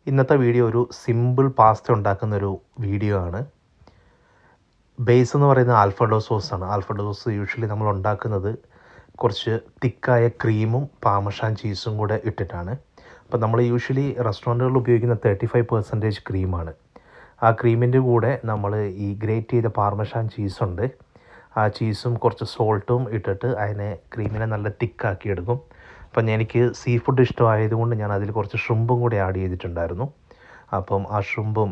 ഇന്നത്തെ വീഡിയോ ഒരു simple pasta ഉണ്ടാക്കുന്നൊരു video ആണ്. ബേസ് എന്ന് പറയുന്നത് ആൽഫ്രെഡോ സോസാണ്. ആൽഫ്രെഡോ സോസ് യൂഷ്വലി നമ്മൾ ഉണ്ടാക്കുന്നത് കുറച്ച് തിക്കായ ക്രീമും പാർമസാൻ ചീസും കൂടെ ഇട്ടിട്ടാണ്. അപ്പോൾ നമ്മൾ യൂഷ്വലി റെസ്റ്റോറൻറ്റുകളിൽ ഉപയോഗിക്കുന്ന 35% ക്രീമാണ്. ആ ക്രീമിൻ്റെ കൂടെ നമ്മൾ ഈ ഗ്രേറ്റ് ചെയ്ത പാർമസാൻ ചീസുണ്ട്. ആ ചീസും കുറച്ച് സോൾട്ടും ഇട്ടിട്ട് അതിനെ ക്രീമിനെ നല്ല തിക്കാക്കി എടുക്കും. അപ്പം എനിക്ക് സീ ഫുഡ് ഇഷ്ടമായതുകൊണ്ട് ഞാൻ അതിൽ കുറച്ച് ഷ്രിമ്പും കൂടി ആഡ് ചെയ്തിട്ടുണ്ടായിരുന്നു. അപ്പം ആ ഷ്രിമ്പും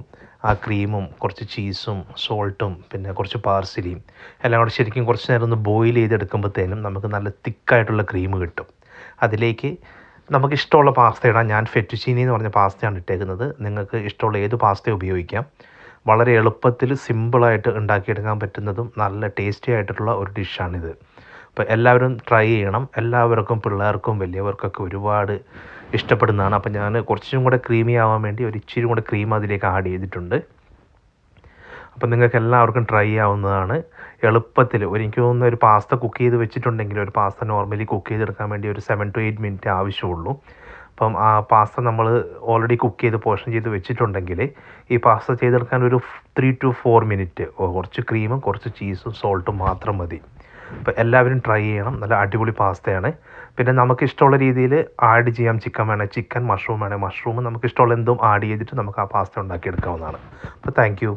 ആ ക്രീമും കുറച്ച് ചീസും സോൾട്ടും പിന്നെ കുറച്ച് പാർസലിയും എല്ലാം കൂടെ ശരിക്കും കുറച്ച് നേരം ഒന്ന് ബോയിൽ ചെയ്തെടുക്കുമ്പോഴത്തേനും നമുക്ക് നല്ല തിക്കായിട്ടുള്ള ക്രീം കിട്ടും. അതിലേക്ക് നമുക്ക് ഇഷ്ടമുള്ള പാസ്ത ഇടാം. ഞാൻ ഫെറ്റുച്ചീനി എന്ന് പറഞ്ഞ പാസ്തയാണ് ഇട്ടേക്കുന്നത്. നിങ്ങൾക്ക് ഇഷ്ടമുള്ള ഏത് പാസ്ത ഉപയോഗിക്കാം. വളരെ എളുപ്പത്തിൽ സിമ്പിളായിട്ട് ഉണ്ടാക്കിയെടുക്കാൻ പറ്റുന്നതും നല്ല ടേസ്റ്റി ആയിട്ടുള്ള ഒരു ഡിഷാണിത്. അപ്പോൾ എല്ലാവരും ട്രൈ ചെയ്യണം. എല്ലാവർക്കും, പിള്ളേർക്കും വലിയവർക്കൊക്കെ ഒരുപാട് ഇഷ്ടപ്പെടുന്നതാണ്. അപ്പോൾ ഞാൻ കുറച്ചും കൂടെ ക്രീമി ആവാൻ വേണ്ടി ഒരു ഇച്ചിരി കൂടെ ക്രീം അതിലേക്ക് ആഡ് ചെയ്തിട്ടുണ്ട്. അപ്പോൾ നിങ്ങൾക്ക് എല്ലാവർക്കും ട്രൈ ചെയ്യാവുന്നതാണ്. എളുപ്പത്തിൽ എനിക്ക് തോന്നുന്ന ഒരു പാസ്ത കുക്ക് ചെയ്ത് വെച്ചിട്ടുണ്ടെങ്കിൽ, ഒരു പാസ്ത നോർമലി കുക്ക് ചെയ്തെടുക്കാൻ വേണ്ടി ഒരു 7 to 8 മിനിറ്റ് ആവശ്യമുള്ളൂ. അപ്പം ആ പാസ്ത നമ്മൾ ഓൾറെഡി കുക്ക് ചെയ്ത് പോർഷൻ ചെയ്ത് വെച്ചിട്ടുണ്ടെങ്കിൽ ഈ പാസ്ത ചെയ്തെടുക്കാൻ ഒരു 3 to 4 മിനിറ്റ് കുറച്ച് ക്രീമും കുറച്ച് ചീസും സോൾട്ടും മാത്രം മതി. അപ്പോൾ എല്ലാവരും ട്രൈ ചെയ്യണം. നല്ല അടിപൊളി പാസ്തയാണ്. പിന്നെ നമുക്ക് ഇഷ്ടമുള്ള രീതിയിൽ ആഡ് ചെയ്യാം. ചിക്കൻ വേണേൽ ചിക്കൻ, മഷ്റൂം വേണേൽ മഷ്റൂം, നമുക്ക് ഇഷ്ടമുള്ള എന്തും ആഡ് ചെയ്തിട്ട് നമുക്ക് ആ പാസ്ത ഉണ്ടാക്കിയെടുക്കാവുന്നതാണ്. അപ്പോൾ താങ്ക് യു.